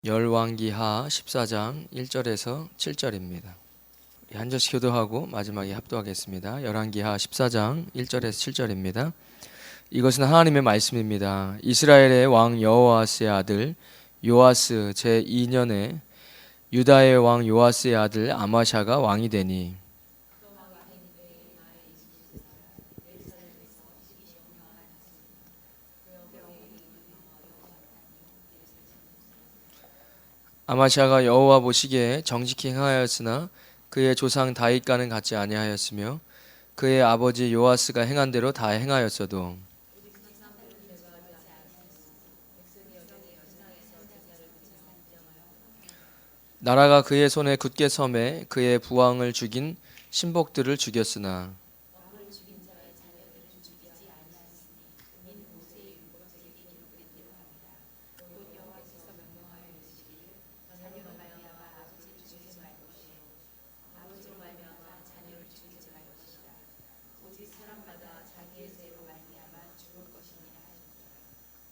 열왕기하 14장 1절에서 7절입니다. 한 절씩 교도하고 마지막에 합도하겠습니다. 열왕기하 14장 1절에서 7절입니다. 이것은 하나님의 말씀입니다. 이스라엘의 왕 여호아스의 아들 요아스 제2년에 유다의 왕 요아스의 아들 아마샤가 왕이 되니 아마샤가 여호와 보시기에 정직히 행하였으나 그의 조상 다윗과는 같지 아니하였으며 그의 아버지 요아스가 행한 대로 다 행하였어도 나라가 그의 손에 굳게 섬에 그의 부왕을 죽인 신복들을 죽였으나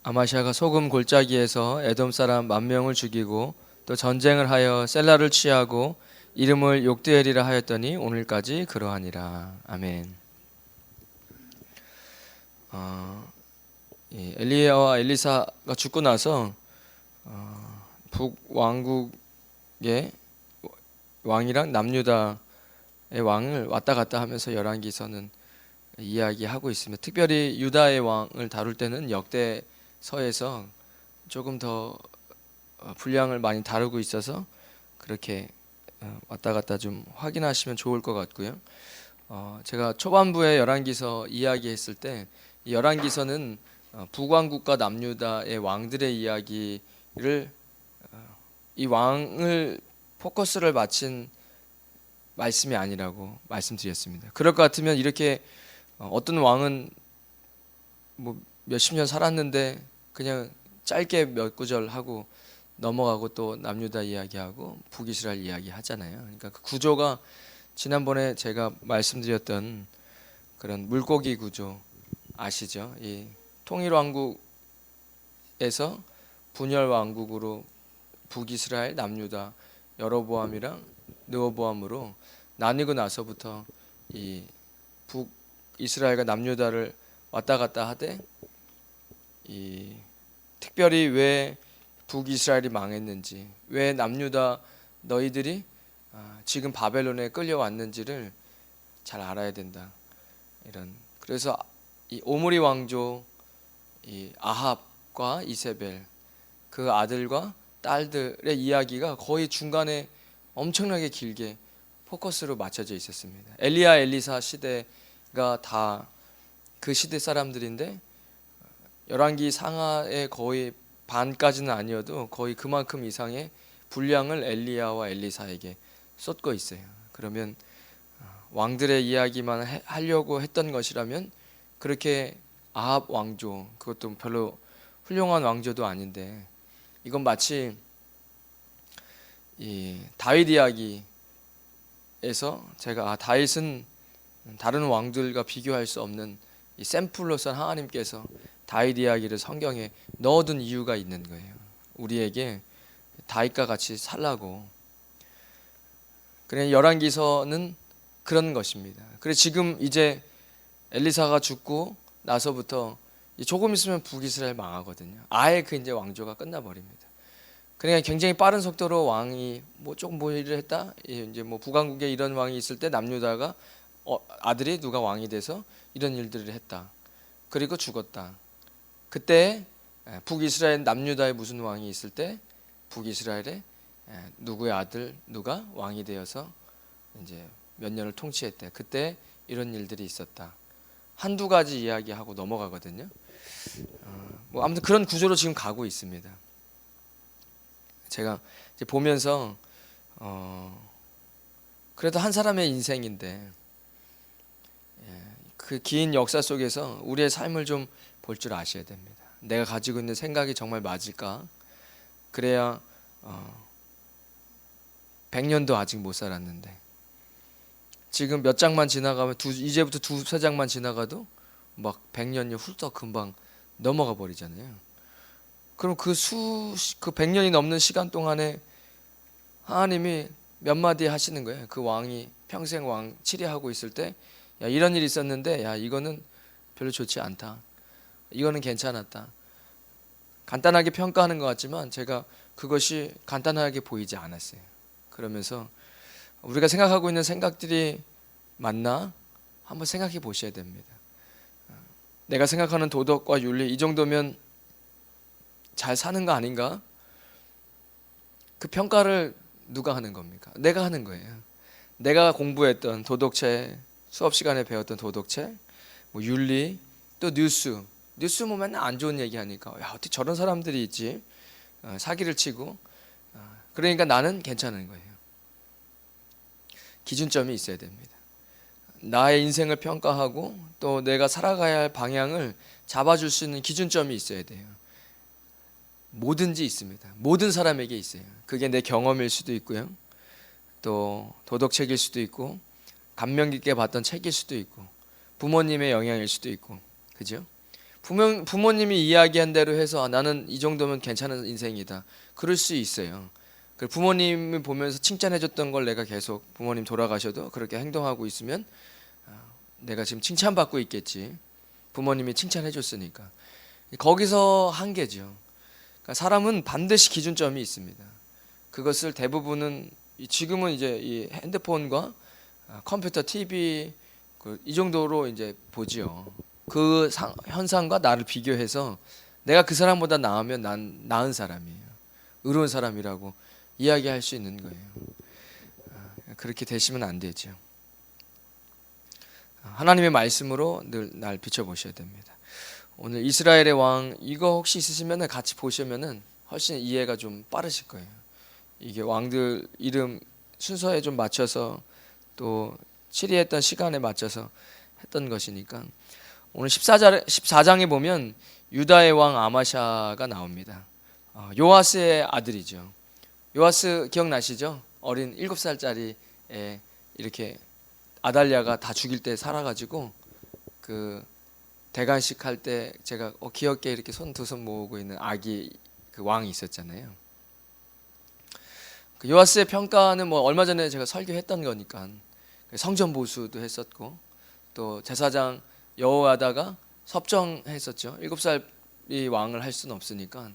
아마샤가 소금 골짜기에서 에돔 사람 10,000명을 죽이고 또 전쟁을 하여 셀라를 취하고 이름을 욕드엘이라 하였더니 오늘까지 그러하니라. 아멘. 엘리야와 엘리사가 죽고 나서 북왕국의 왕이랑 남유다의 왕을 왔다 갔다 하면서 열왕기서는 이야기하고 있습니다. 특별히 유다의 왕을 다룰 때는 역대서에서 조금 더 분량을 많이 다루고 있어서 그렇게 왔다 갔다 좀 확인하시면 좋을 것 같고요. 제가 초반부에 열왕기서 이야기했을 때 이 열왕기서는 북왕국과 남유다의 왕들의 이야기를 이 왕을 포커스를 맞춘 말씀이 아니라고 말씀드렸습니다. 그럴 것 같으면 이렇게 어떤 왕은 뭐 몇십 년 살았는데 그냥 짧게 몇 구절 하고 넘어가고 또 남유다 이야기하고 북이스라엘 이야기 하잖아요. 그러니까 그 구조가 지난번에 제가 말씀드렸던 그런 물고기 구조 아시죠? 이 통일왕국에서 분열왕국으로 북이스라엘, 남유다, 여로보암이랑 르호보암으로 나뉘고 나서부터 이 북이스라엘과 남유다를 왔다 갔다 하되 이 특별히 왜 북이스라엘이 망했는지, 왜 남유다 너희들이 지금 바벨론에 끌려왔는지를 잘 알아야 된다. 그래서 이 오므리 왕조 이 아합과 이세벨 그 아들과 딸들의 이야기가 거의 중간에 엄청나게 길게 포커스로 맞춰져 있었습니다. 엘리야 엘리사 시대가 다 그 시대 사람들인데 열왕기 상하의 거의 반까지는 아니어도 거의 그만큼 이상의 분량을 엘리야와 엘리사에게 쏟고 있어요. 그러면 왕들의 이야기만 하려고 했던 것이라면 그렇게 아합 왕조, 그것도 별로 훌륭한 왕조도 아닌데 이건 마치 이 다윗 이야기에서 제가 다윗은 다른 왕들과 비교할 수 없는 이 샘플로서 하나님께서 다윗 이야기를 성경에 넣어둔 이유가 있는 거예요. 우리에게 다윗과 같이 살라고. 그래 열왕기서는 그런 것입니다. 그래 지금 이제 엘리사가 죽고 나서부터 조금 있으면 북이스라엘 망하거든요. 아예 그 이제 왕조가 끝나버립니다. 그러니까 굉장히 빠른 속도로 왕이 뭐 조금 뭐 일을 했다. 이제 뭐 북왕국에 이런 왕이 있을 때 남유다가 아들이 누가 왕이 돼서 이런 일들을 했다. 그리고 죽었다. 그때 북이스라엘 남유다에 무슨 왕이 있을 때 북이스라엘에 누구의 아들 누가 왕이 되어서 이제 몇 년을 통치했대. 그때 이런 일들이 있었다. 한두 가지 이야기하고 넘어가거든요. 뭐 아무튼 그런 구조로 지금 가고 있습니다. 제가 이제 보면서 그래도 한 사람의 인생인데 그 긴 역사 속에서 우리의 삶을 좀 볼 줄 아셔야 됩니다. 내가 가지고 있는 생각이 정말 맞을까? 그래야 100년도 아직 못 살았는데 지금 몇 장만 지나가면 이제부터 두세 장만 지나가도 막 100년이 훌쩍 금방 넘어가 버리잖아요. 그럼 그 100년이 넘는 시간 동안에 하나님이 몇 마디 하시는 거예요. 그 왕이 평생 왕 치리하고 있을 때, 야, 이런 일이 있었는데, 야, 이거는 별로 좋지 않다. 이거는 괜찮았다. 간단하게 평가하는 것 같지만 제가 그것이 간단하게 보이지 않았어요. 그러면서 우리가 생각하고 있는 생각들이 맞나? 한번 생각해 보셔야 됩니다. 내가 생각하는 도덕과 윤리 이 정도면 잘 사는 거 아닌가? 그 평가를 누가 하는 겁니까? 내가 하는 거예요. 내가 공부했던 도덕책, 수업 시간에 배웠던 도덕책, 뭐 윤리, 또 뉴스 보면 맨날 안 좋은 얘기하니까 야, 어떻게 저런 사람들이 있지? 사기를 치고 그러니까 나는 괜찮은 거예요. 기준점이 있어야 됩니다. 나의 인생을 평가하고 또 내가 살아가야 할 방향을 잡아줄 수 있는 기준점이 있어야 돼요. 뭐든지 있습니다. 모든 사람에게 있어요. 그게 내 경험일 수도 있고요. 또 도덕책일 수도 있고 감명 깊게 봤던 책일 수도 있고 부모님의 영향일 수도 있고, 그죠? 부모님이 이야기한 대로 해서 나는 이 정도면 괜찮은 인생이다. 그럴 수 있어요. 부모님을 보면서 칭찬해줬던 걸 내가 계속 부모님 돌아가셔도 그렇게 행동하고 있으면 내가 지금 칭찬받고 있겠지. 부모님이 칭찬해줬으니까. 거기서 한계죠. 그러니까 사람은 반드시 기준점이 있습니다. 그것을 대부분은 지금은 이제 이 핸드폰과 컴퓨터, TV 이 정도로 이제 보지요. 그 현상과 나를 비교해서 내가 그 사람보다 나으면 난 나은 사람이에요. 의로운 사람이라고 이야기할 수 있는 거예요. 그렇게 되시면 안 되죠. 하나님의 말씀으로 늘 날 비춰보셔야 됩니다. 오늘 이스라엘의 왕 이거 혹시 있으시면 같이 보시면은 훨씬 이해가 좀 빠르실 거예요. 이게 왕들 이름 순서에 좀 맞춰서 또 치리했던 시간에 맞춰서 했던 것이니까 오늘 14장에 보면 유다의 왕 아마샤가 나옵니다. 요아스의 아들이죠. 요아스 기억나시죠? 어린 7살짜리 애 이렇게 아달랴가 다 죽일 때 살아가지고 그 대관식 할 때 제가 귀엽게 이렇게 손 두 손 모으고 있는 아기 그 왕이 있었잖아요. 그 요아스의 평가는 뭐 얼마 전에 제가 설교했던 거니까 성전 보수도 했었고 또 제사장 여호와다가 섭정했었죠. 7살이 왕을 할 수는 없으니까.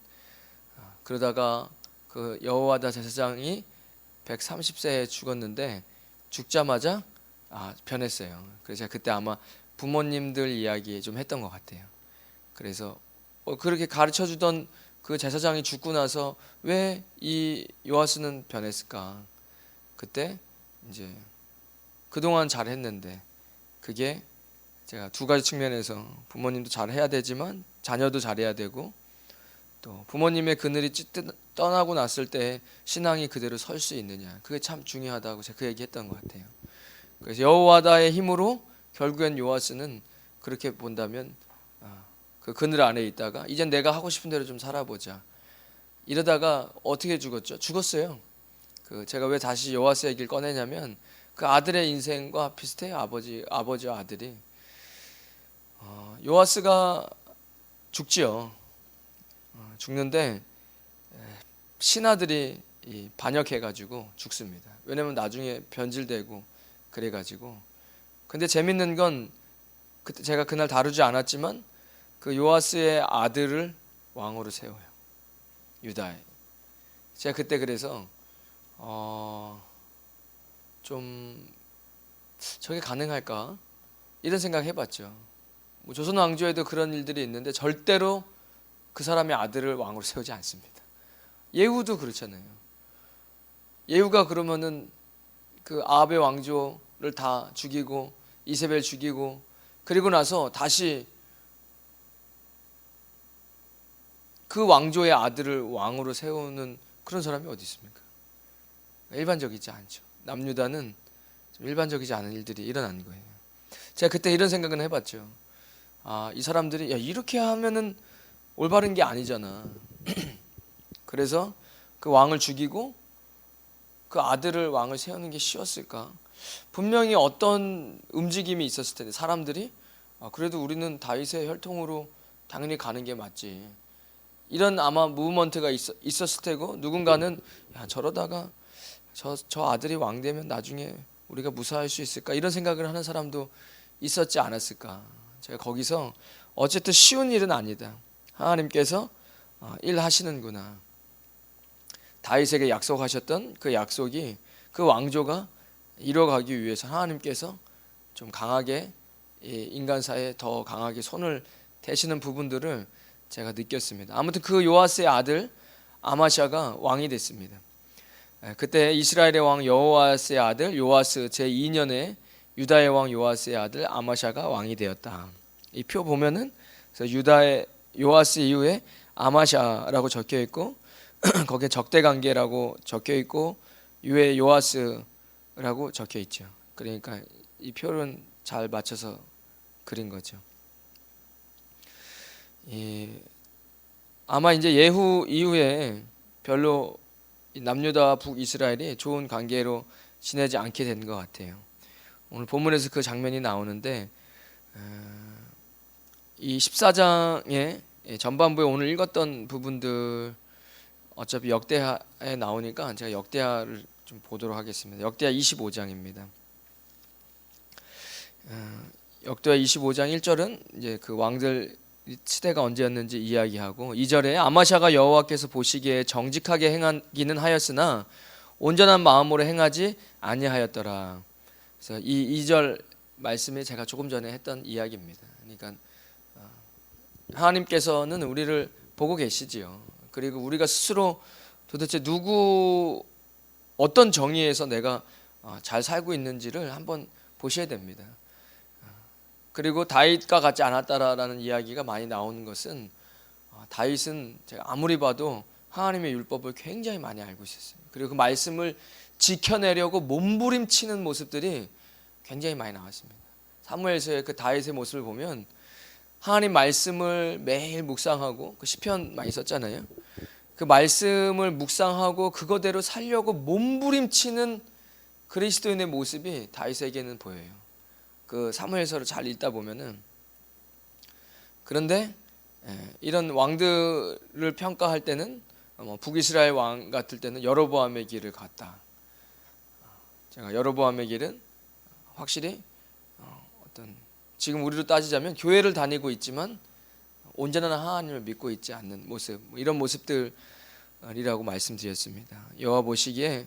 그러다가 그 여호와다 제사장이 130세에 죽었는데 죽자마자 변했어요. 그래서 제가 그때 아마 부모님들 이야기 좀 했던 것 같아요. 그래서 그렇게 가르쳐 주던 그 제사장이 죽고 나서 왜 이 요아스는 변했을까? 그때 이제 그동안 잘했는데 그게 제가 두 가지 측면에서 부모님도 잘해야 되지만 자녀도 잘해야 되고 또 부모님의 그늘이 떠나고 났을 때 신앙이 그대로 설 수 있느냐, 그게 참 중요하다고 제가 그 얘기했던 것 같아요. 그래서 여호와다의 힘으로 결국엔 요아스는 그렇게 본다면 그 그늘 안에 있다가 이젠 내가 하고 싶은 대로 좀 살아보자 이러다가 어떻게 죽었죠? 죽었어요. 제가 왜 다시 요아스 얘기를 꺼내냐면 그 아들의 인생과 비슷해요. 아버지와 아들이 요아스가 죽지요. 죽는데 신하들이 반역해가지고 죽습니다. 왜냐면 나중에 변질되고 그래가지고. 근데 재밌는 건 그때 제가 그날 다루지 않았지만 그 요아스의 아들을 왕으로 세워요. 유다에. 제가 그때 그래서 좀 저게 가능할까? 이런 생각 해봤죠. 뭐 조선 왕조에도 그런 일들이 있는데 절대로 그 사람의 아들을 왕으로 세우지 않습니다. 예후도 그렇잖아요. 예후가 그러면은 그 아합의 왕조를 다 죽이고 이세벨 죽이고 그리고 나서 다시 그 왕조의 아들을 왕으로 세우는 그런 사람이 어디 있습니까? 일반적이지 않죠. 남유다는 좀 일반적이지 않은 일들이 일어난 거예요. 제가 그때 이런 생각은 해봤죠. 이 사람들이 야 이렇게 하면은 올바른 게 아니잖아. 그래서 그 왕을 죽이고 그 아들을 왕을 세우는 게 쉬웠을까? 분명히 어떤 움직임이 있었을 텐데 사람들이 그래도 우리는 다윗의 혈통으로 당연히 가는 게 맞지. 이런 아마 무브먼트가 있었을 테고, 누군가는 야, 저러다가 저 아들이 왕 되면 나중에 우리가 무사할 수 있을까, 이런 생각을 하는 사람도 있었지 않았을까. 제가 거기서 어쨌든 쉬운 일은 아니다, 하나님께서 일하시는구나, 다윗에게 약속하셨던 그 약속이, 그 왕조가 이뤄가기 위해서 하나님께서 좀 강하게 인간사에 더 강하게 손을 대시는 부분들을 제가 느꼈습니다. 아무튼 그 요아스의 아들 아마샤가 왕이 됐습니다. 그때 이스라엘의 왕 여호아스의 아들 요아스 제2년에 유다의 왕 요아스의 아들 아마샤가 왕이 되었다. 이 표 보면은 그래서 유다의 요아스 이후에 아마샤라고 적혀 있고 거기에 적대관계라고 적혀 있고 유에 요아스라고 적혀 있죠. 그러니까 이 표는 잘 맞춰서 그린 거죠. 아마 이제 예후 이후에 별로 남유다와 북이스라엘이 좋은 관계로 지내지 않게 된 것 같아요. 오늘 본문에서 그 장면이 나오는데, 이 14장의 전반부에 오늘 읽었던 부분들 어차피 역대하에 나오니까 제가 역대하를 좀 보도록 하겠습니다. 역대하 25장입니다. 역대하 25장 1절은 이제 그 왕들 시대가 언제였는지 이야기하고, 2절에 아마샤가 여호와께서 보시기에 정직하게 행하기는 하였으나 온전한 마음으로 행하지 아니하였더라. 그래서 이 2절 말씀이 제가 조금 전에 했던 이야기입니다. 그러니까 하나님께서는 우리를 보고 계시지요. 그리고 우리가 스스로 도대체 어떤 정의에서 내가 잘 살고 있는지를 한번 보셔야 됩니다. 그리고 다윗과 같지 않았다라는 이야기가 많이 나오는 것은, 다윗은 제가 아무리 봐도 하나님의 율법을 굉장히 많이 알고 있었어요. 그리고 그 말씀을 지켜내려고 몸부림치는 모습들이 굉장히 많이 나왔습니다. 사무엘서의 그 다윗의 모습을 보면 하나님 말씀을 매일 묵상하고, 그 시편 많이 썼잖아요. 그 말씀을 묵상하고 그거대로 살려고 몸부림치는 그리스도인의 모습이 다윗에게는 보여요. 그 사무엘서를 잘 읽다 보면은. 그런데 이런 왕들을 평가할 때는 북이스라엘 왕 같을 때는 여로보암의 길을 갔다. 제가 여로보암의 길은 확실히 어떤 지금 우리로 따지자면 교회를 다니고 있지만 온전한 하나님을 믿고 있지 않는 모습, 이런 모습들이라고 말씀드렸습니다. 여호와 보시기에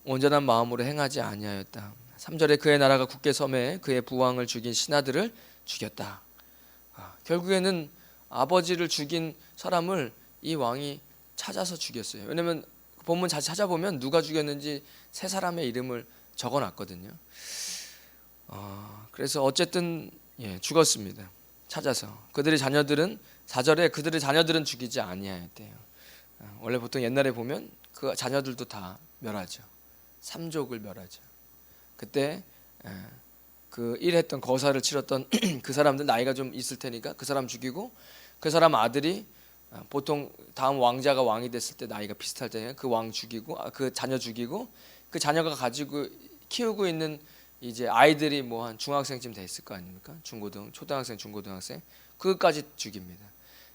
온전한 마음으로 행하지 아니하였다. 3절에 그의 나라가 굳게 섬에 그의 부왕을 죽인 신하들을 죽였다. 결국에는 아버지를 죽인 사람을 이 왕이 찾아서 죽였어요. 왜냐하면 본문 자세히 찾아보면 누가 죽였는지 세 사람의 이름을 적어놨거든요. 그래서 어쨌든 죽었습니다. 찾아서. 그들의 자녀들은 4절에 그들의 자녀들은 죽이지 아니하였대요. 원래 보통 옛날에 보면 그 자녀들도 다 멸하죠. 삼족을 멸하죠. 그때 그 일했던 거사를 치렀던 그 사람들 나이가 좀 있을 테니까 그 사람 죽이고, 그 사람 아들이 보통 다음 왕자가 왕이 됐을 때 나이가 비슷할 때 그 왕 죽이고, 그 자녀 죽이고, 그 자녀가 가지고 키우고 있는 이제 아이들이 뭐 한 중학생쯤 됐을 거 아닙니까? 초등학생, 중고등학생, 그것까지 죽입니다.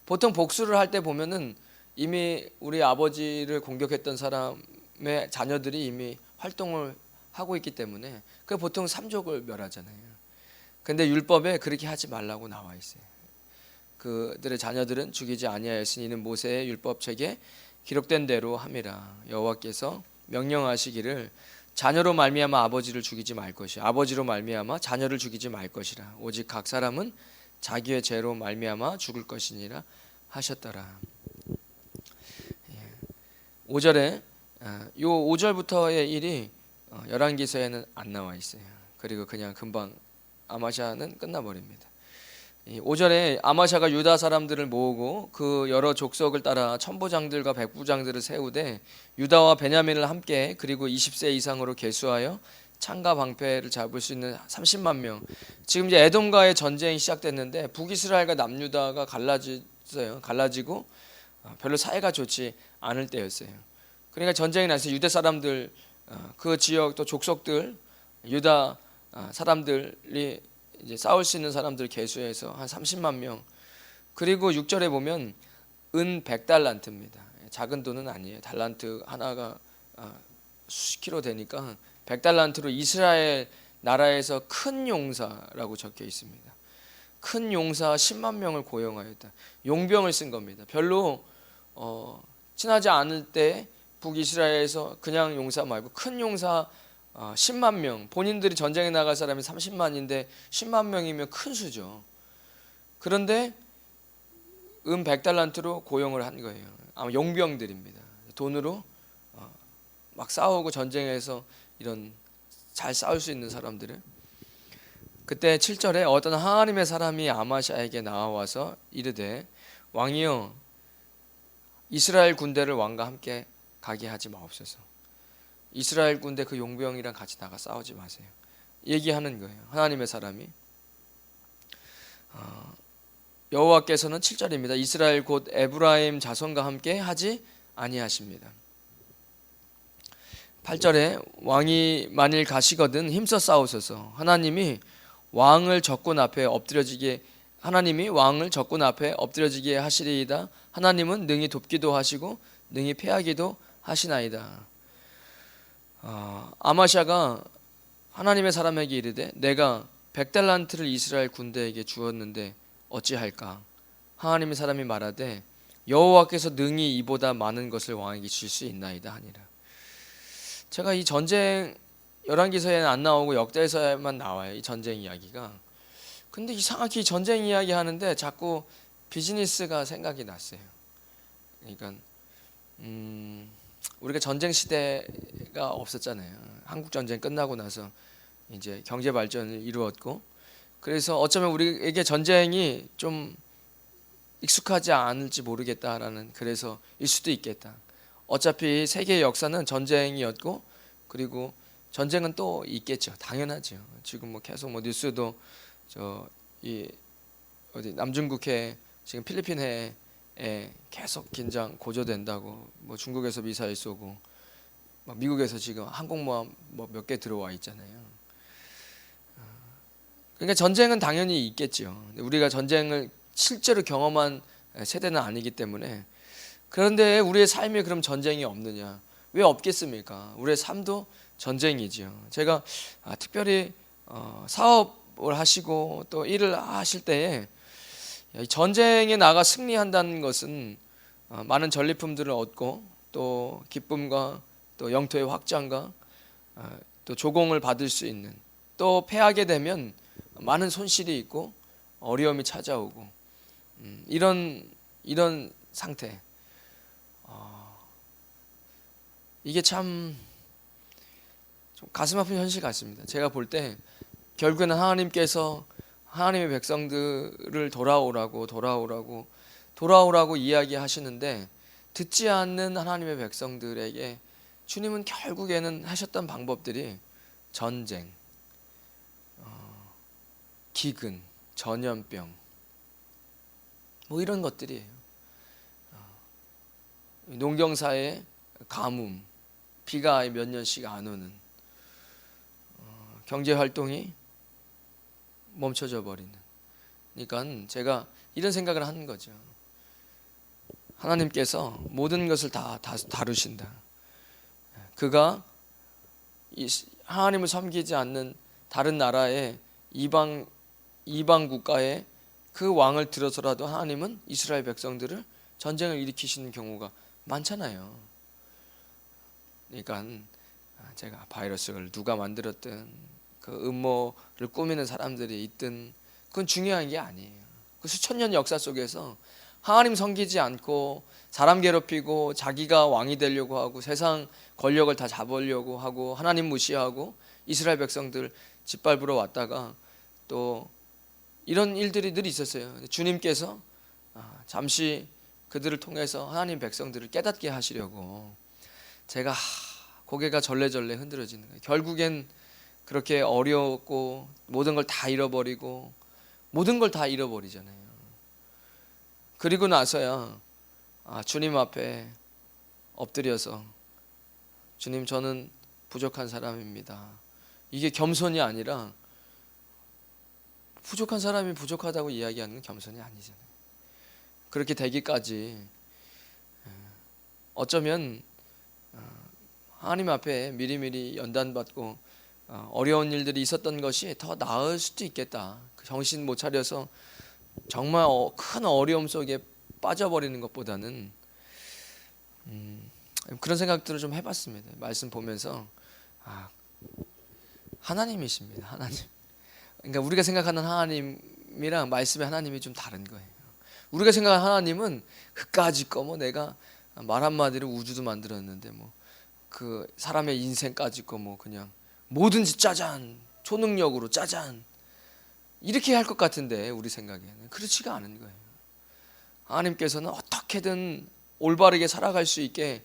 보통 복수를 할 때 보면은 이미 우리 아버지를 공격했던 사람의 자녀들이 이미 활동을 하고 있기 때문에 그 보통 삼족을 멸하잖아요. 근데 율법에 그렇게 하지 말라고 나와 있어요. 그들의 자녀들은 죽이지 아니하였으니 이는 모세의 율법책에 기록된 대로 함이라. 여호와께서 명령하시기를 자녀로 말미암아 아버지를 죽이지 말 것이요 아버지로 말미암아 자녀를 죽이지 말 것이라. 오직 각 사람은 자기의 죄로 말미암아 죽을 것이니라 하셨더라. 5절에 요 5절부터의 일이 열왕기서에는 안 나와 있어요. 그리고 그냥 금방 아마샤는 끝나버립니다. 5절에 아마샤가 유다 사람들을 모으고 그 여러 족속을 따라 천부장들과 백부장들을 세우되 유다와 베냐민을 함께 그리고 20세 이상으로 계수하여 창과 방패를 잡을 수 있는 30만 명. 지금 이제 에돔과의 전쟁이 시작됐는데 북이스라엘과 남유다가 갈라지고 별로 사이가 좋지 않을 때였어요. 그러니까 전쟁이 나서 유대 사람들, 그 지역 또 족속들, 유다 사람들이 이제 싸울 수 있는 사람들 계수해서 한 30만 명. 그리고 6절에 보면 은 100달란트입니다. 작은 돈은 아니에요. 달란트 하나가 수십 킬로 되니까 100달란트로 이스라엘 나라에서 큰 용사라고 적혀 있습니다. 큰 용사 10만 명을 고용하였다. 용병을 쓴 겁니다. 별로 친하지 않을 때 북이스라엘에서 그냥 용사 말고 큰 용사 10만 명, 본인들이 전쟁에 나갈 사람이 30만인데 10만 명이면 큰 수죠. 그런데 100달란트로 고용을 한 거예요. 아마 용병들입니다. 돈으로 막 싸우고 전쟁에서 이런 잘 싸울 수 있는 사람들을. 그때 7절에 어떤 하나님의 사람이 아마샤에게 나와서 이르되 왕이여 이스라엘 군대를 왕과 함께 가게 하지 마옵소서. 이스라엘 군대 그 용병이랑 같이 나가 싸우지 마세요. 얘기하는 거예요. 하나님의 사람이. 여호와께서는 7절입니다. 이스라엘 곧 에브라임 자손과 함께 하지 아니하십니다. 8절에 왕이 만일 가시거든 힘써 싸우소서. 하나님이 왕을 적군 앞에 엎드려지게 하시리이다. 하나님은 능히 돕기도 하시고 능히 패하기도 하시나이다. 아마샤가 하나님의 사람에게 이르되 내가 100달란트를 이스라엘 군대에게 주었는데 어찌할까? 하나님의 사람이 말하되 여호와께서 능히 이보다 많은 것을 왕에게 주실 수 있나이다 하니라. 제가 이 전쟁 열왕기서에는 안 나오고 역대서에만 나와요. 이 전쟁 이야기가. 근데 이상하게 이 전쟁 이야기 하는데 자꾸 비즈니스가 생각이 났어요. 그러니까 우리가 전쟁 시대가 없었잖아요. 한국 전쟁 끝나고 나서 이제 경제 발전을 이루었고, 그래서 어쩌면 우리에게 전쟁이 좀 익숙하지 않을지 모르겠다라는, 그래서 일 수도 있겠다. 어차피 세계의 역사는 전쟁이었고, 그리고 전쟁은 또 있겠죠. 당연하죠. 지금 뭐 계속 뭐 뉴스도 어디 남중국해, 지금 필리핀해에 계속 긴장 고조된다고, 뭐 중국에서 미사일 쏘고, 막 미국에서 지금 항공모함 뭐 몇 개 들어와 있잖아요. 그러니까 전쟁은 당연히 있겠죠. 우리가 전쟁을 실제로 경험한 세대는 아니기 때문에. 그런데 우리의 삶에 그럼 전쟁이 없느냐? 왜 없겠습니까? 우리의 삶도 전쟁이죠. 제가 특별히 사업을 하시고 또 일을 하실 때에 전쟁에 나가 승리한다는 것은 많은 전리품들을 얻고 또 기쁨과 또 영토의 확장과 또 조공을 받을 수 있는, 또 패하게 되면 많은 손실이 있고 어려움이 찾아오고 이런 상태. 이게 참 좀 가슴 아픈 현실 같습니다. 제가 볼 때 결국에는 하나님께서 하나님의 백성들을 돌아오라고 이야기하시는데 듣지 않는 하나님의 백성들에게 주님은 결국에는 하셨던 방법들이 전쟁, 기근, 전염병, 뭐 이런 것들이에요. 농경사의 가뭄, 비가 몇 년씩 안 오는, 경제 활동이 멈춰져 버리는. 그러니까 제가 이런 생각을 하는 거죠. 하나님께서 모든 것을 다 다루신다. 그가 하나님을 섬기지 않는 다른 나라의 이방 국가에 그 왕을 들어서라도 하나님은 이스라엘 백성들을 전쟁을 일으키시는 경우가 많잖아요. 그러니까 제가 바이러스를 누가 만들었든 그 음모를 꾸미는 사람들이 있든 그건 중요한 게 아니에요. 그 수천 년 역사 속에서 하나님 섬기지 않고 사람 괴롭히고 자기가 왕이 되려고 하고 세상 권력을 다 잡으려고 하고 하나님 무시하고 이스라엘 백성들 짓밟으러 왔다가 또 이런 일들이 늘 있었어요. 주님께서 잠시 그들을 통해서 하나님 백성들을 깨닫게 하시려고 제가 고개가 절레절레 흔들어지는 거예요. 결국엔 그렇게 어려웠고 모든 걸 다 잃어버리고 모든 걸 다 잃어버리잖아요. 그리고 나서야 주님 앞에 엎드려서 주님, 저는 부족한 사람입니다. 이게 겸손이 아니라, 부족한 사람이 부족하다고 이야기하는 건 겸손이 아니잖아요. 그렇게 되기까지 어쩌면 하나님 앞에 미리미리 연단받고 어려운 일들이 있었던 것이 더 나을 수도 있겠다. 정신 못 차려서 정말 큰 어려움 속에 빠져버리는 것보다는 그런 생각들을 좀 해봤습니다. 말씀 보면서 하나님이십니다. 하나님. 그러니까 우리가 생각하는 하나님이랑 말씀의 하나님이 좀 다른 거예요. 우리가 생각하는 하나님은 그까짓 거 뭐 내가 말 한마디로 우주도 만들었는데 뭐 그 사람의 인생까짓 거 뭐 그냥 뭐든지 짜잔 초능력으로 짜잔 이렇게 할 것 같은데 우리 생각에는 그렇지가 않은 거예요. 하나님께서는 어떻게든 올바르게 살아갈 수 있게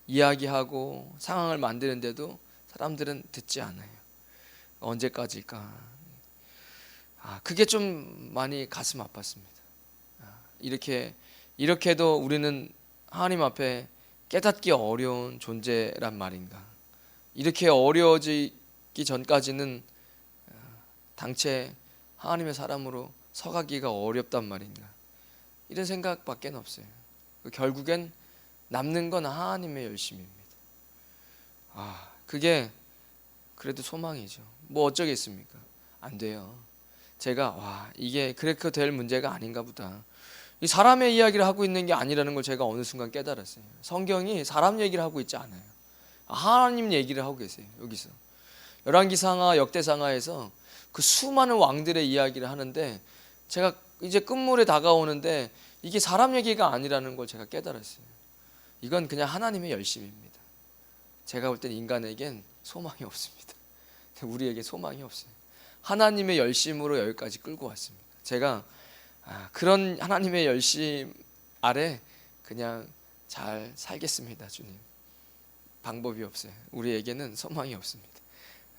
이야기하고 상황을 만드는데도 사람들은 듣지 않아요. 언제까지일까? 그게 좀 많이 가슴 아팠습니다. 이렇게도 우리는 하나님 앞에 깨닫기 어려운 존재란 말인가? 이렇게 어려워지기 전까지는 당최 하나님의 사람으로 서가기가 어렵단 말인가? 이런 생각밖에 없어요. 결국엔 남는 건 하나님의 열심입니다. 그게 그래도 소망이죠. 뭐 어쩌겠습니까? 안 돼요. 제가 이게 그렇게 될 문제가 아닌가 보다. 이 사람의 이야기를 하고 있는 게 아니라는 걸 제가 어느 순간 깨달았어요. 성경이 사람 얘기를 하고 있지 않아요. 하나님 얘기를 하고 계세요. 여기서 열왕기상하 역대상하에서 그 수많은 왕들의 이야기를 하는데 제가 이제 끝물에 다가오는데 이게 사람 얘기가 아니라는 걸 제가 깨달았어요. 이건 그냥 하나님의 열심입니다. 제가 볼 땐 인간에겐 소망이 없습니다. 우리에게 소망이 없어요. 하나님의 열심으로 여기까지 끌고 왔습니다. 제가 그런 하나님의 열심 아래 그냥 잘 살겠습니다. 주님, 방법이 없어요. 우리에게는 소망이 없습니다.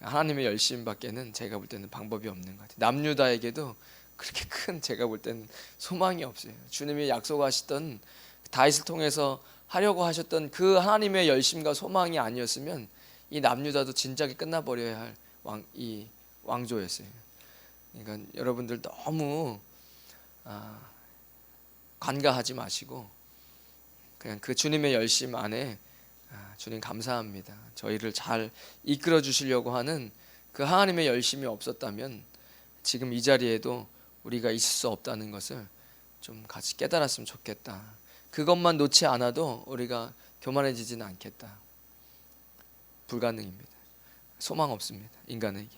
하나님의 열심밖에는 제가 볼 때는 방법이 없는 것 같아요. 남유다에게도 그렇게 큰 제가 볼 때는 소망이 없어요. 주님이 약속하셨던 다윗을 통해서 하려고 하셨던 그 하나님의 열심과 소망이 아니었으면 이 남유다도 진작에 끝나버려야 할 이 왕조였어요. 그러니까 여러분들 너무 관가하지 마시고 그냥 그 주님의 열심 안에 주님 감사합니다. 저희를 잘 이끌어 주시려고 하는 그 하나님의 열심이 없었다면 지금 이 자리에도 우리가 있을 수 없다는 것을 좀 같이 깨달았으면 좋겠다. 그것만 놓지 않아도 우리가 교만해지지는 않겠다. 불가능입니다. 소망 없습니다. 인간에게.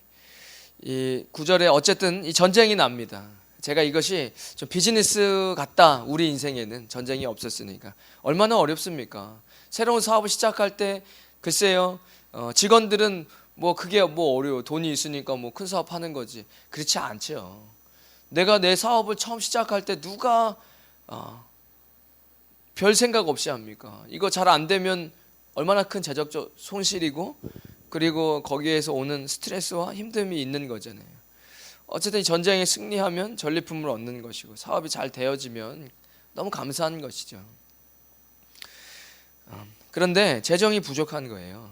이 9절에 어쨌든 이 전쟁이 납니다. 제가 이것이 좀 비즈니스 같다. 우리 인생에는 전쟁이 없었으니까 얼마나 어렵습니까? 새로운 사업을 시작할 때 글쎄요, 직원들은 뭐 그게 뭐 어려워. 돈이 있으니까 뭐 큰 사업 하는 거지. 그렇지 않죠. 내가 내 사업을 처음 시작할 때 누가 별 생각 없이 합니까? 이거 잘 안 되면 얼마나 큰 재정적 손실이고 그리고 거기에서 오는 스트레스와 힘듦이 있는 거잖아요. 어쨌든 전쟁에 승리하면 전리품을 얻는 것이고 사업이 잘 되어지면 너무 감사한 것이죠. 그런데 재정이 부족한 거예요.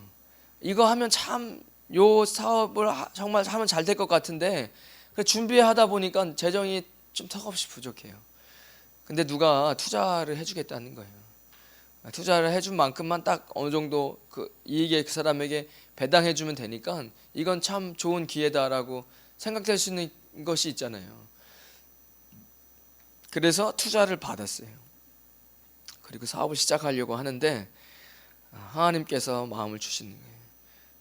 이거 하면 참 요 사업을 정말 하면 잘 될 것 같은데 준비하다 보니까 재정이 좀 턱없이 부족해요. 근데 누가 투자를 해주겠다는 거예요. 투자를 해준 만큼만 딱 어느 정도 그 이익에 그 사람에게 배당해주면 되니까 이건 참 좋은 기회다라고 생각될 수 있는 것이 있잖아요. 그래서 투자를 받았어요. 그리고 사업을 시작하려고 하는데 하나님께서 마음을 주시는 거예요.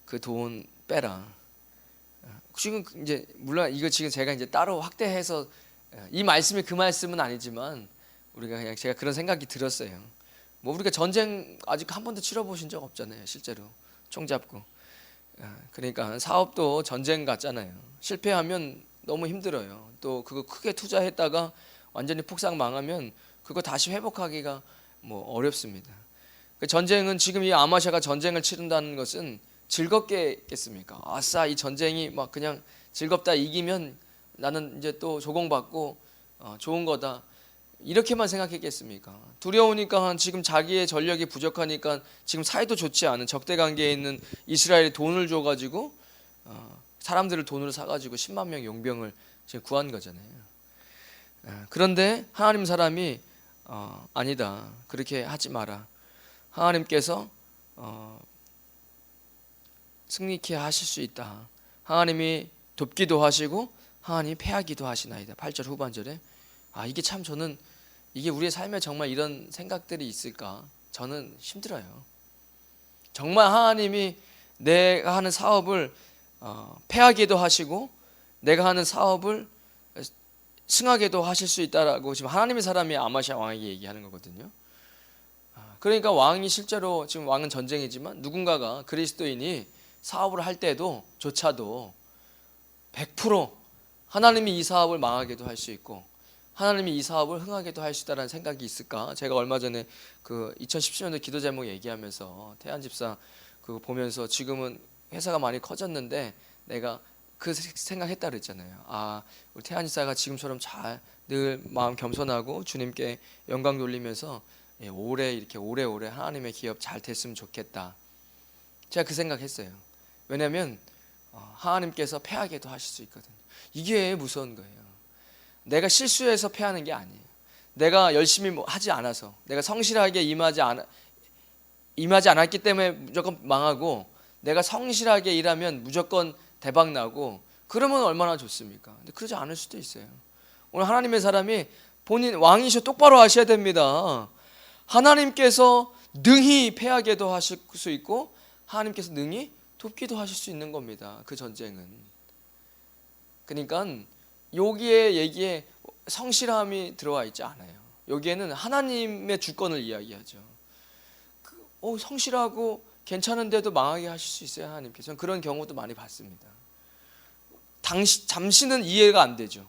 그 돈 빼라. 지금 이제 물론 이거 지금 제가 이제 따로 확대해서 이 말씀이 그 말씀은 아니지만 우리가 그냥 제가 그런 생각이 들었어요. 뭐 우리가 전쟁 아직 한 번도 치러보신 적 없잖아요. 실제로 총 잡고. 그러니까 사업도 전쟁 같잖아요. 실패하면 너무 힘들어요. 또 그거 크게 투자했다가 완전히 폭삭 망하면 그거 다시 회복하기가 뭐 어렵습니다. 그 전쟁은 지금 이 아마샤가 전쟁을 치른다는 것은 즐겁게 했겠습니까? 아싸, 이 전쟁이 막 그냥 즐겁다, 이기면 나는 이제 또 조공받고 좋은 거다, 이렇게만 생각했겠습니까? 두려우니까 지금 자기의 전력이 부족하니까 지금 사이도 좋지 않은 적대 관계에 있는 이스라엘이 돈을 줘가지고 사람들을 돈으로 사가지고 10만 명 용병을 지금 구한 거잖아요. 그런데 하나님 사람이 아니다, 그렇게 하지 마라. 하나님께서 승리케 하실 수 있다. 하나님이 돕기도 하시고 하나님이 패하기도 하시나이다. 8절 후반절에 이게 참 저는 이게 우리의 삶에 정말 이런 생각들이 있을까? 저는 힘들어요. 정말 하나님이 내가 하는 사업을 패하기도 하시고 내가 하는 사업을 승하게도 하실 수 있다라고 지금 하나님의 사람이 아마시아 왕에게 얘기하는 거거든요. 그러니까 왕이 실제로 지금 왕은 전쟁이지만 누군가가 그리스도인이 사업을 할 때도 조차도 100% 하나님이 이 사업을 망하게도 할 수 있고 하나님이 이 사업을 흥하게도 할 수 있다는 생각이 있을까? 제가 얼마 전에 그 2017년도 기도 제목 얘기하면서 태안 집사 그거 보면서 지금은 회사가 많이 커졌는데 내가 그 생각했다 그랬잖아요. 우리 태안 집사가 지금처럼 잘 늘 마음 겸손하고 주님께 영광 돌리면서 오래 이렇게 오래오래 하나님의 기업 잘 됐으면 좋겠다. 제가 그 생각했어요. 왜냐하면 하나님께서 패하게도 하실 수 있거든요. 이게 무서운 거예요. 내가 실수해서 패하는 게 아니에요. 내가 열심히 하지 않아서 내가 성실하게 임하지 않았기 때문에 무조건 망하고 내가 성실하게 일하면 무조건 대박 나고 그러면 얼마나 좋습니까? 근데 그러지 않을 수도 있어요. 오늘 하나님의 사람이 본인 왕이셔 똑바로 하셔야 됩니다. 하나님께서 능히 패하게도 하실 수 있고 하나님께서 능히 돕기도 하실 수 있는 겁니다. 그 전쟁은. 그러니까 여기에 얘기에 성실함이 들어와 있지 않아요. 여기에는 하나님의 주권을 이야기하죠. 성실하고 괜찮은데도 망하게 하실 수 있어요. 하나님께서. 저는 그런 경우도 많이 봤습니다. 잠시는 이해가 안 되죠.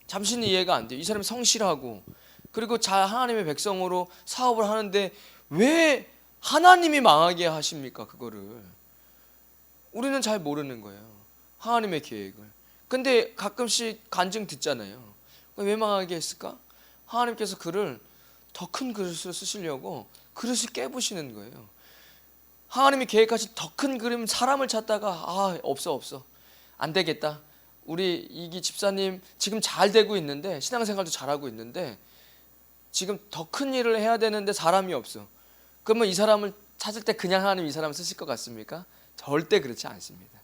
잠시는 이해가 안 돼요. 이 사람이 성실하고 그리고 잘 하나님의 백성으로 사업을 하는데 왜 하나님이 망하게 하십니까? 그거를 우리는 잘 모르는 거예요. 하나님의 계획을. 근데 가끔씩 간증 듣잖아요. 왜 망하게 했을까? 하나님께서 그를 더 큰 그릇으로 쓰시려고 그릇을 깨부시는 거예요. 하나님이 계획하신 더 큰 그림 사람을 찾다가 없어 안 되겠다. 우리 이기 집사님 지금 잘 되고 있는데 신앙생활도 잘하고 있는데 지금 더 큰 일을 해야 되는데 사람이 없어. 그러면 이 사람을 찾을 때 그냥 하나님 이 사람을 쓰실 것 같습니까? 절대 그렇지 않습니다.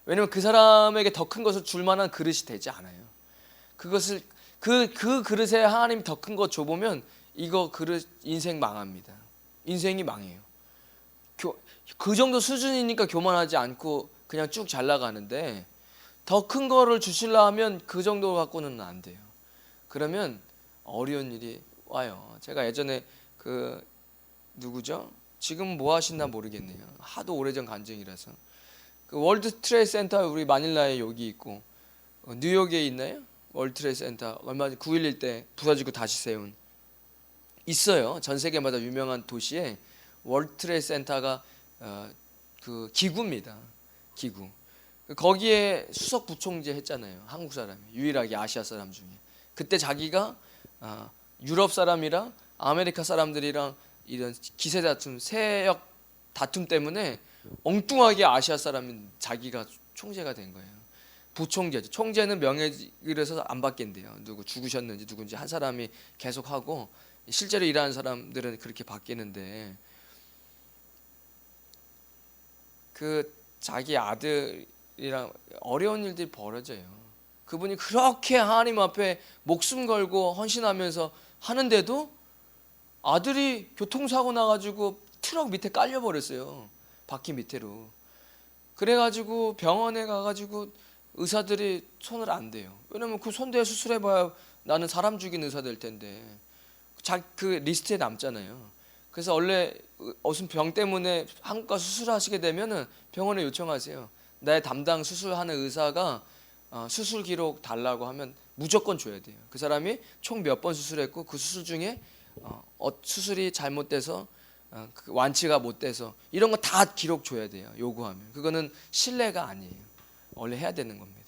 왜냐하면 그 사람에게 더 큰 것을 줄 만한 그릇이 되지 않아요. 그것을 그 그릇에 하나님이 더 큰 거 줘보면 이거 그릇 인생 망합니다. 인생이 망해요. 그 정도 수준이니까 교만하지 않고 그냥 쭉 잘 나가는데 더 큰 거를 주시려 하면 그 정도 갖고는 안 돼요. 그러면 어려운 일이 와요. 제가 예전에 그 누구죠? 지금 뭐 하시나 모르겠네요. 하도 오래전 간증이라서. 그 월드 트레이드 센터 우리 마닐라에 여기 있고 뉴욕에 있나요? 월드 트레이드 센터 얼마 전 9.11 때 부서지고 다시 세운 있어요. 전 세계마다 유명한 도시에 월드 트레이드 센터가 그 기구입니다. 기구. 거기에 수석 부총재 했잖아요. 한국 사람이 유일하게 아시아 사람 중에. 그때 자기가 유럽 사람이랑 아메리카 사람들이랑 이런 기세 다툼, 세력 다툼 때문에 엉뚱하게 아시아 사람인 자기가 총재가 된 거예요. 부총재죠. 총재는 명예직에서 안 바뀐대요. 누구 죽으셨는지 누군지 한 사람이 계속 하고 실제로 일하는 사람들은 그렇게 바뀌는데 그 자기 아들이랑 어려운 일들이 벌어져요. 그분이 그렇게 하나님 앞에 목숨 걸고 헌신하면서 하는데도 아들이 교통사고 나가지고 트럭 밑에 깔려버렸어요. 바퀴 밑으로. 그래가지고 병원에 가가지고 의사들이 손을 안 대요. 왜냐면 그 손대야 수술해봐야 나는 사람 죽인 의사 될 텐데 그 리스트에 남잖아요. 그래서 원래 무슨 병 때문에 한국 가서 수술하시게 되면은 병원에 요청하세요. 나의 담당 수술하는 의사가 수술 기록 달라고 하면 무조건 줘야 돼요. 그 사람이 총 몇 번 수술했고 그 수술 중에 수술이 잘못돼서 완치가 못 돼서 이런 거 다 기록 줘야 돼요. 요구하면. 그거는 신뢰가 아니에요. 원래 해야 되는 겁니다.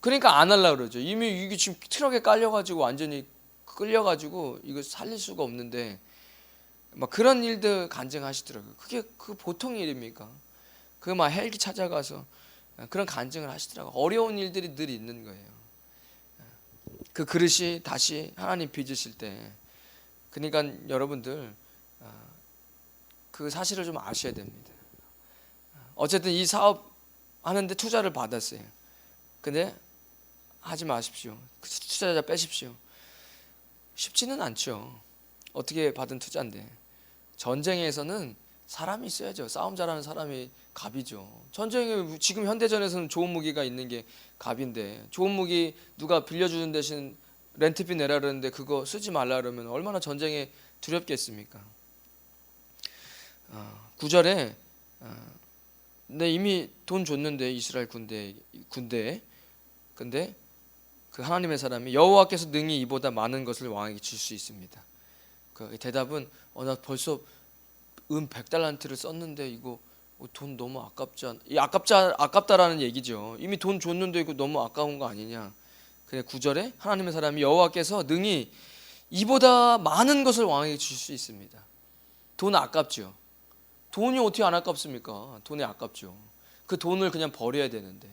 그러니까 안 하려고 그러죠. 이미 이게 지금 트럭에 깔려가지고 완전히 끌려가지고 이거 살릴 수가 없는데 막 그런 일들 간증하시더라고요. 그게 그 보통 일입니까? 그 막 헬기 찾아가서 그런 간증을 하시더라고요. 어려운 일들이 늘 있는 거예요. 그 그릇이 다시 하나님 빚으실 때, 그러니까 여러분들 그 사실을 좀 아셔야 됩니다. 어쨌든 이 사업 하는데 투자를 받았어요. 근데 하지 마십시오. 그 투자자 빼십시오. 쉽지는 않죠. 어떻게 받은 투자인데. 전쟁에서는 사람이 있어야죠. 싸움 잘하는 사람이 갑이죠. 전쟁에 지금 현대전에서는 좋은 무기가 있는 게 갑인데, 좋은 무기 누가 빌려주는 대신 렌트비 내라 그러는데 그거 쓰지 말라 그러면 얼마나 전쟁에 두렵겠습니까? 9절에 내 이미 돈 줬는데 이스라엘 군대에 근데 그 하나님의 사람이 여호와께서 능히 이보다 많은 것을 왕에게 줄 수 있습니다. 그 대답은 나 벌써 100달란트를 썼는데 이거 돈 너무 아깝다라는 얘기죠. 이미 돈 줬는데 이거 너무 아까운 거 아니냐. 그래 9절에 하나님의 사람이 여호와께서 능히 이보다 많은 것을 왕에게 줄 수 있습니다. 돈 아깝죠. 돈이 어떻게 안 아깝습니까? 돈이 아깝죠. 그 돈을 그냥 버려야 되는데.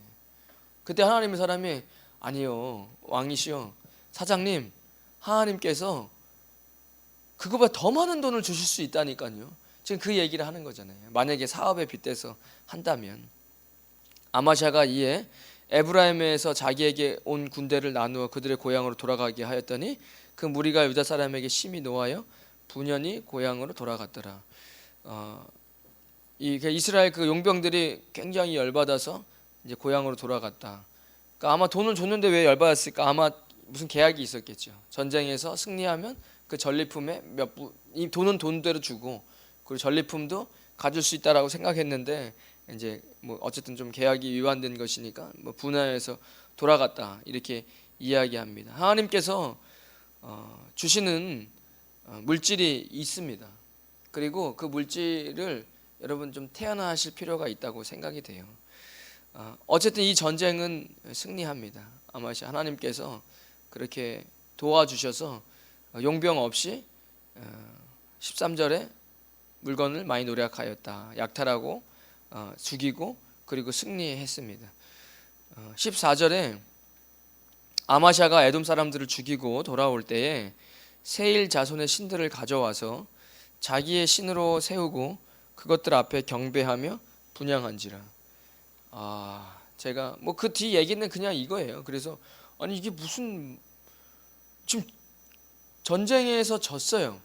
그때 하나님의 사람이 아니요 왕이시여 사장님 하나님께서 그거보다 더 많은 돈을 주실 수 있다니까요. 지금 그 얘기를 하는 거잖아요. 만약에 사업에 빗대서 한다면. 아마샤가 이에 에브라임에서 자기에게 온 군대를 나누어 그들의 고향으로 돌아가게 하였더니 그 무리가 유다 사람에게 심히 노하여 분연히 고향으로 돌아갔더라. 이스라엘 그 용병들이 굉장히 열받아서 이제 고향으로 돌아갔다. 그러니까 아마 돈을 줬는데 왜 열받았을까? 아마 무슨 계약이 있었겠죠. 전쟁에서 승리하면 그 전리품의 이 돈은 돈대로 주고 그리고 전리품도 가질 수 있다라고 생각했는데 이제 뭐 어쨌든 좀 계약이 위반된 것이니까 뭐 분하해서 돌아갔다 이렇게 이야기합니다. 하나님께서 주시는 물질이 있습니다. 그리고 그 물질을 여러분 좀 태어나실 필요가 있다고 생각이 돼요. 어쨌든 이 전쟁은 승리합니다. 아마시 하나님께서 그렇게 도와주셔서 용병 없이 13절에 물건을 많이 노력하였다. 약탈하고 죽이고 그리고 승리했습니다. 14절에 아마샤가 에돔 사람들을 죽이고 돌아올 때에 세일 자손의 신들을 가져와서 자기의 신으로 세우고 그것들 앞에 경배하며 분향한지라. 제가 뭐 그 뒤 얘기는 그냥 이거예요. 그래서 아니 이게 무슨 지금 전쟁에서 졌어요.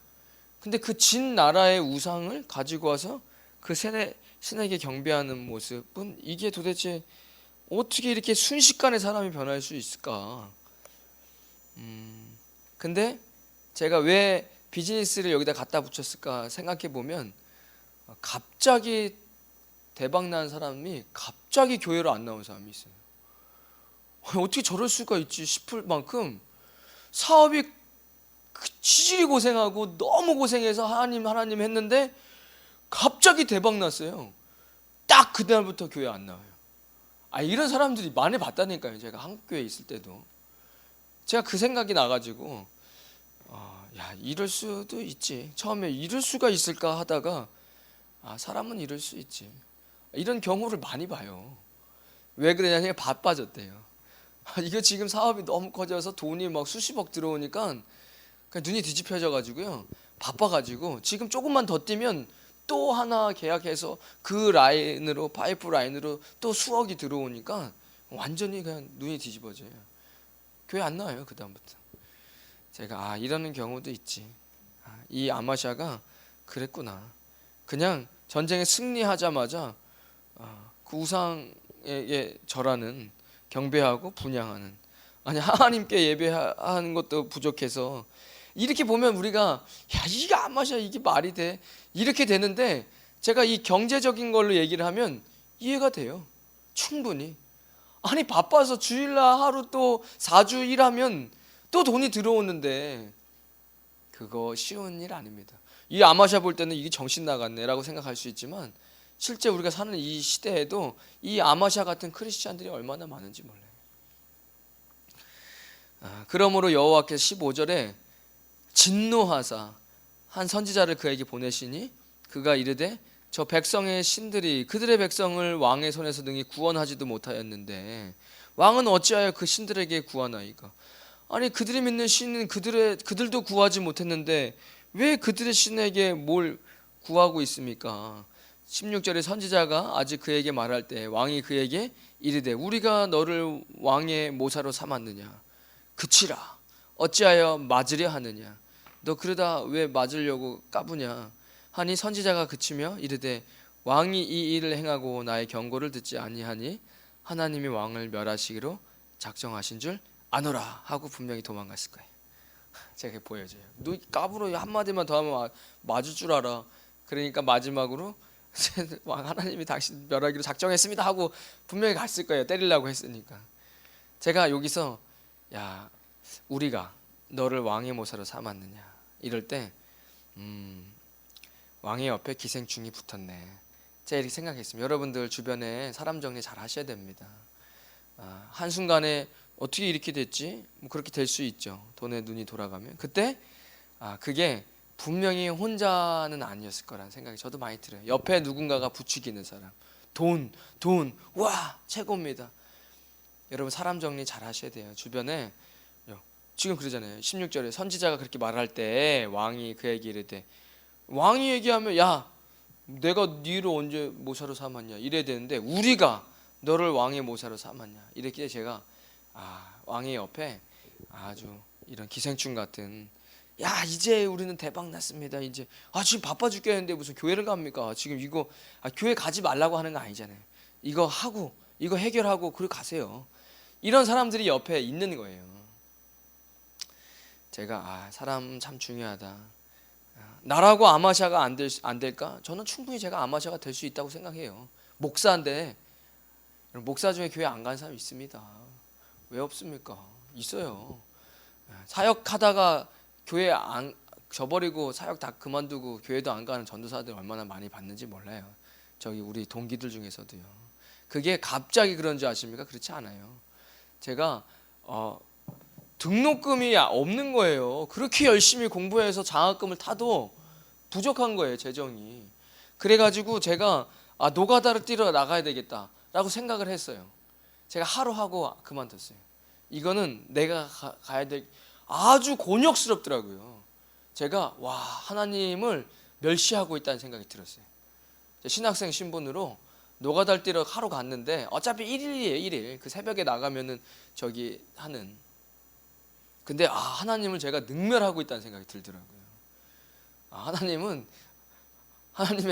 근데 그 진 나라의 우상을 가지고 와서 그 신에게 경배하는 모습은 이게 도대체 어떻게 이렇게 순식간에 사람이 변할 수 있을까? 근데 제가 왜 비즈니스를 여기다 갖다 붙였을까 생각해 보면 갑자기 대박난 사람이 갑자기 교회로 안 나온 사람이 있어요. 어떻게 저럴 수가 있지 싶을 만큼 사업이 지질이 고생하고 너무 고생해서 하나님 했는데 갑자기 대박 났어요. 딱 그날부터 교회 안 나와요. 이런 사람들이 많이 봤다니까요. 제가 한국교회에 있을 때도 제가 그 생각이 나가지고 야 이럴 수도 있지. 처음에 이럴 수가 있을까 하다가 사람은 이럴 수 있지. 이런 경우를 많이 봐요. 왜 그러냐면 바빠졌대요. 이거 지금 사업이 너무 커져서 돈이 막 수십억 들어오니까 그냥 눈이 뒤집혀져 가지고요. 바빠가지고 지금 조금만 더 뛰면 또 하나 계약해서 그 라인으로 파이프 라인으로 또 수억이 들어오니까 완전히 그냥 눈이 뒤집어져요. 교회 안 나와요 그 다음부터. 제가 이러는 경우도 있지. 이 아마샤가 그랬구나. 그냥 전쟁에 승리하자마자 그 우상에게 절하는 경배하고 분향하는 하나님께 예배하는 것도 부족해서 이렇게 보면 우리가 야 이게 아마샤 이게 말이 돼 이렇게 되는데 제가 이 경제적인 걸로 얘기를 하면 이해가 돼요. 충분히. 바빠서 주일날 하루 또 4주 일하면 또 돈이 들어오는데 그거 쉬운 일 아닙니다. 이 아마샤 볼 때는 이게 정신 나갔네라고 생각할 수 있지만 실제 우리가 사는 이 시대에도 이 아마샤 같은 크리스찬들이 얼마나 많은지 몰라요. 그러므로 여호와께서 15절에 진노하사 한 선지자를 그에게 보내시니 그가 이르되 저 백성의 신들이 그들의 백성을 왕의 손에서 능히 구원하지도 못하였는데 왕은 어찌하여 그 신들에게 구하나이까? 그들이 믿는 신은 그들도 구하지 못했는데 왜 그들의 신에게 뭘 구하고 있습니까? 16절에 선지자가 아직 그에게 말할 때 왕이 그에게 이르되 우리가 너를 왕의 모사로 삼았느냐? 그치라. 어찌하여 맞으려 하느냐? 너 그러다 왜 맞으려고 까부냐? 하니 선지자가 그치며 이르되 왕이 이 일을 행하고 나의 경고를 듣지 아니하니 하나님이 왕을 멸하시기로 작정하신 줄 아노라 하고 분명히 도망갔을 거예요. 제가 보여줘요. 너 까불어 한마디만 더 하면 맞을 줄 알아. 그러니까 마지막으로 하나님이 당신 멸하기로 작정했습니다 하고 분명히 갔을 거예요. 때리려고 했으니까. 제가 여기서 야 우리가 너를 왕의 모사로 삼았느냐 이럴 때 왕의 옆에 기생충이 붙었네. 제가 이렇게 생각했습니다. 여러분들 주변에 사람 정리 잘 하셔야 됩니다. 한순간에 어떻게 이렇게 됐지? 뭐 그렇게 될 수 있죠. 돈에 눈이 돌아가면. 그때 그게 분명히 혼자는 아니었을 거라는 생각이 저도 많이 들어요. 옆에 누군가가 부추기는 사람. 돈, 와 최고입니다. 여러분 사람 정리 잘 하셔야 돼요. 주변에 지금 그러잖아요. 16절에 선지자가 그렇게 말할 때 왕이 그에게 이르되 왕이 얘기하면 야 내가 니를 언제 모사로 삼았냐 이래야 되는데 우리가 너를 왕의 모사로 삼았냐 이렇게 제가 왕의 옆에 아주 이런 기생충 같은 야 이제 우리는 대박 났습니다. 이제 지금 바빠 죽겠는데 무슨 교회를 갑니까? 지금 이거 교회 가지 말라고 하는 거 아니잖아요. 이거 하고 이거 해결하고 그리고 가세요. 이런 사람들이 옆에 있는 거예요. 제가 사람 참 중요하다. 나라고 아마샤가 안 될까? 저는 충분히 제가 아마샤가 될 수 있다고 생각해요. 목사인데 목사 중에 교회 안 가는 사람 있습니다. 왜 없습니까? 있어요. 사역하다가 교회 안 져버리고 사역 다 그만두고 교회도 안 가는 전도사들 얼마나 많이 봤는지 몰라요. 저기 우리 동기들 중에서도요. 그게 갑자기 그런 줄 아십니까? 그렇지 않아요. 제가 등록금이 없는 거예요. 그렇게 열심히 공부해서 장학금을 타도 부족한 거예요, 재정이. 그래가지고 제가 노가다를 뛰러 나가야 되겠다라고 생각을 했어요. 제가 하루 하고 그만뒀어요. 이거는 내가 가야 될 아주 곤욕스럽더라고요. 제가 하나님을 멸시하고 있다는 생각이 들었어요. 신학생 신분으로 노가다를 뛰러 하루 갔는데 어차피 1일이에요, 1일. 그 새벽에 나가면은 저기 하는. 근데 하나님을 제가 능멸하고 있다는 생각이 들더라고요. 하나님의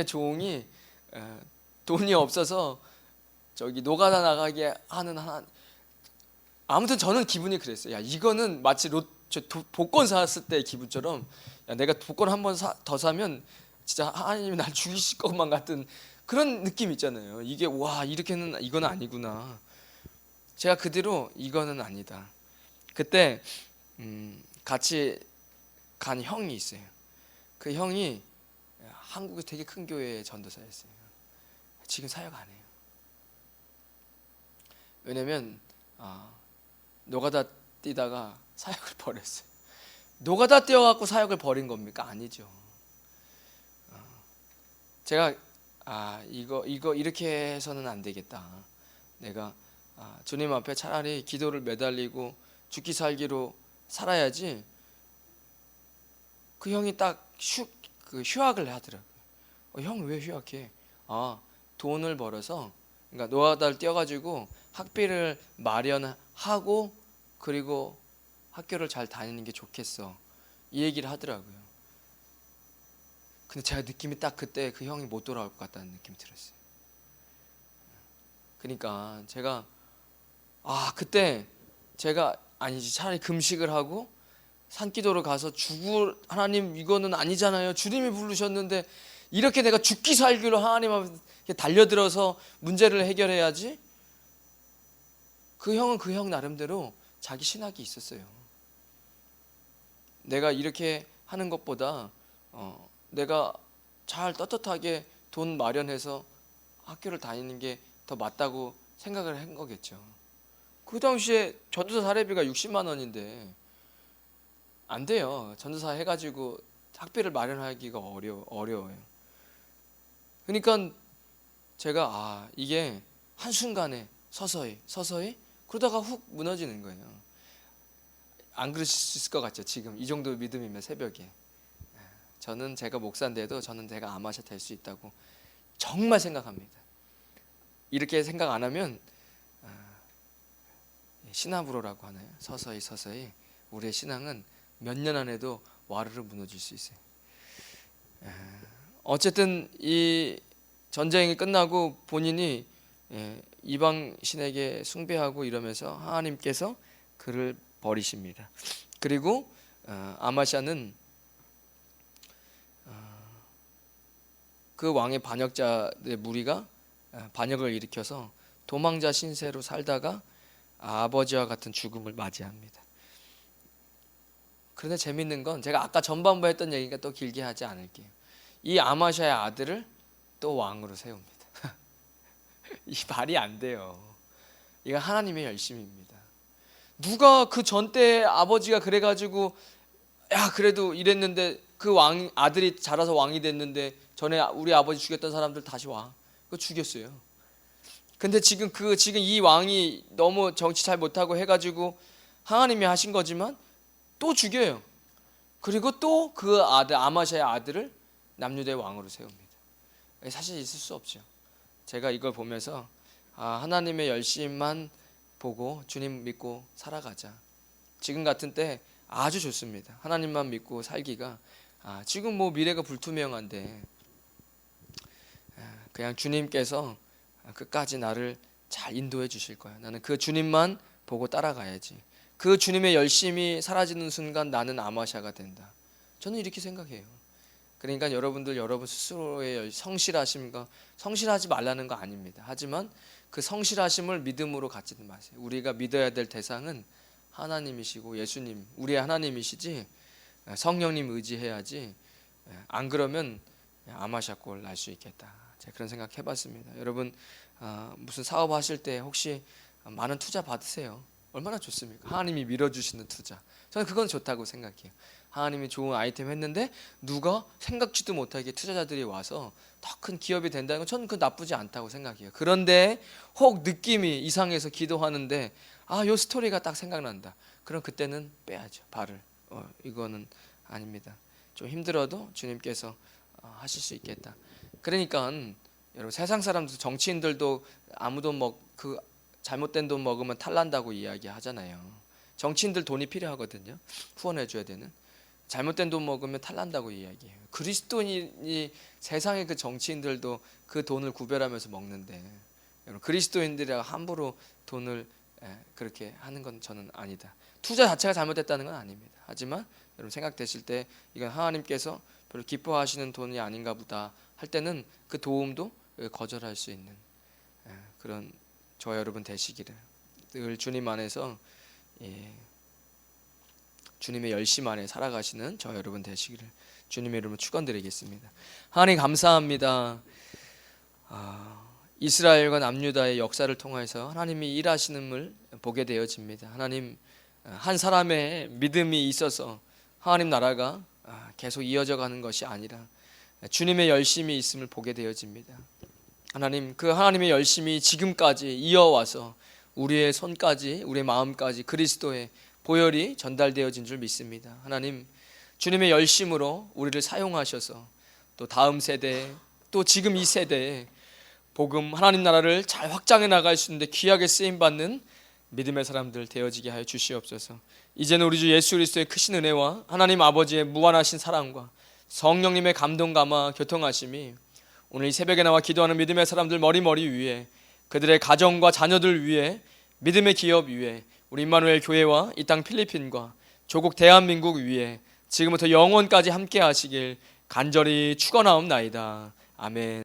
종이 돈이 없어서 저기 노가다 나가게 하는 아무튼 저는 기분이 그랬어요. 야 이거는 마치 복권 샀을 때 기분처럼 야 내가 복권 한 번 더 사면 진짜 하나님이 날 죽이실 것만 같은 그런 느낌 있잖아요. 이게 이렇게는 이건 아니구나. 제가 그대로 이거는 아니다. 그때 같이 간 형이 있어요. 그 형이 한국에 되게 큰 교회의 전도사였어요. 지금 사역 안 해요. 왜냐면 노가다 뛰다가 사역을 버렸어요. 노가다 뛰어갖고 사역을 버린 겁니까? 아니죠. 제가 이거 이렇게 해서는 안 되겠다. 내가 주님 앞에 차라리 기도를 매달리고 죽기 살기로 살아야지. 그 형이 딱 휴학을 하더라고요. 형 왜 휴학해? 돈을 벌어서 그러니까 노가다를 뛰어가지고 학비를 마련하고 그리고 학교를 잘 다니는 게 좋겠어. 이 얘기를 하더라고요. 근데 제가 느낌이 딱 그때 그 형이 못 돌아올 것 같다는 느낌이 들었어요. 그러니까 제가 그때 제가 아니지 차라리 금식을 하고 산기도를 가서 하나님 이거는 아니잖아요. 주님이 부르셨는데 이렇게 내가 죽기 살기로 하나님 앞에 달려들어서 문제를 해결해야지. 그 형은 그 형 나름대로 자기 신학이 있었어요. 내가 이렇게 하는 것보다 내가 잘 떳떳하게 돈 마련해서 학교를 다니는 게 더 맞다고 생각을 한 거겠죠. 그 당시에 전도사 사례비가 60만 원인데 안 돼요. 전도사 해가지고 학비를 마련하기가 어려워요. 그러니까 제가 이게 한순간에 서서히 그러다가 훅 무너지는 거예요. 안 그러실 것 같죠? 지금 이 정도 믿음이면 새벽에 저는 제가 목사인데도 저는 제가 아마샤 될 수 있다고 정말 생각합니다. 이렇게 생각 안 하면 신화불호라고 하나요? 서서히 우리의 신앙은 몇 년 안에도 와르르 무너질 수 있어요. 어쨌든 이 전쟁이 끝나고 본인이 이방 신에게 숭배하고 이러면서 하나님께서 그를 버리십니다. 그리고 아마샤는 그 왕의 반역자의 무리가 반역을 일으켜서 도망자 신세로 살다가 아버지와 같은 죽음을 맞이합니다. 그런데 재밌는 건 제가 아까 전반부에 했던 얘기가 또 길게 하지 않을게요. 이 아마샤의 아들을 또 왕으로 세웁니다. 이 말이 안 돼요. 이건 하나님의 열심입니다. 누가 그 전 때 아버지가 그래가지고 야 그래도 이랬는데 그 왕 아들이 자라서 왕이 됐는데 전에 우리 아버지 죽였던 사람들 다시 와. 그거 죽였어요. 근데 지금 이 왕이 너무 정치 잘 못하고 해가지고 하나님이 하신 거지만 또 죽여요. 그리고 또 그 아들 아마샤의 아들을 남유다의 왕으로 세웁니다. 사실 있을 수 없죠. 제가 이걸 보면서 하나님의 열심만 보고 주님 믿고 살아가자. 지금 같은 때 아주 좋습니다. 하나님만 믿고 살기가 지금 뭐 미래가 불투명한데 그냥 주님께서 끝까지 나를 잘 인도해 주실 거야. 나는 그 주님만 보고 따라가야지. 그 주님의 열심이 사라지는 순간 나는 아마샤가 된다. 저는 이렇게 생각해요. 그러니까 여러분들 여러분 스스로의 성실하심과 성실하지 말라는 거 아닙니다. 하지만 그 성실하심을 믿음으로 갖지는 마세요. 우리가 믿어야 될 대상은 하나님이시고 예수님, 우리의 하나님이시지 성령님 의지해야지. 안 그러면 아마샤꼴 날 수 있겠다. 제가 그런 생각 해봤습니다. 여러분 무슨 사업 하실 때 혹시 많은 투자 받으세요. 얼마나 좋습니까? 하나님이 밀어주시는 투자. 저는 그건 좋다고 생각해요. 하나님이 좋은 아이템 했는데 누가 생각지도 못하게 투자자들이 와서 더 큰 기업이 된다는 건 저는 그 나쁘지 않다고 생각해요. 그런데 혹 느낌이 이상해서 기도하는데 요 스토리가 딱 생각난다. 그럼 그때는 빼야죠. 발을. 이거는 아닙니다. 좀 힘들어도 주님께서 하실 수 있겠다. 그러니까 여러분 세상 사람들 정치인들도 아무도 그 잘못된 돈 먹으면 탈난다고 이야기하잖아요. 정치인들 돈이 필요하거든요. 후원해줘야 되는. 잘못된 돈 먹으면 탈난다고 이야기해요. 그리스도인이 세상의 그 정치인들도 그 돈을 구별하면서 먹는데 여러분 그리스도인들이 함부로 돈을 그렇게 하는 건 저는 아니다. 투자 자체가 잘못됐다는 건 아닙니다. 하지만 여러분 생각되실 때 이건 하나님께서 별로 기뻐하시는 돈이 아닌가 보다 할 때는 그 도움도 거절할 수 있는 그런 저 여러분 되시기를 늘 주님 안에서 주님의 열심 안에 살아가시는 저 여러분 되시기를 주님의 이름으로 축원드리겠습니다. 하나님 감사합니다. 이스라엘과 남유다의 역사를 통해서 하나님이 일하시는을 보게 되어집니다. 하나님 한 사람의 믿음이 있어서 하나님 나라가 계속 이어져 가는 것이 아니라 주님의 열심이 있음을 보게 되어집니다. 하나님 그 하나님의 열심이 지금까지 이어와서 우리의 손까지 우리의 마음까지 그리스도의 보혈이 전달되어진 줄 믿습니다. 하나님 주님의 열심으로 우리를 사용하셔서 또 다음 세대에 또 지금 이 세대에 복음 하나님 나라를 잘 확장해 나갈 수 있는데 귀하게 쓰임받는 믿음의 사람들 되어지게 하여 주시옵소서. 이제는 우리 주 예수 그리스도의 크신 은혜와 하나님 아버지의 무한하신 사랑과 성령님의 감동 감화 교통하심이 오늘 이 새벽에 나와 기도하는 믿음의 사람들 머리 위에 그들의 가정과 자녀들 위에 믿음의 기업 위에 우리 임마누엘 교회와 이 땅 필리핀과 조국 대한민국 위에 지금부터 영원까지 함께 하시길 간절히 축원하옵나이다. 아멘.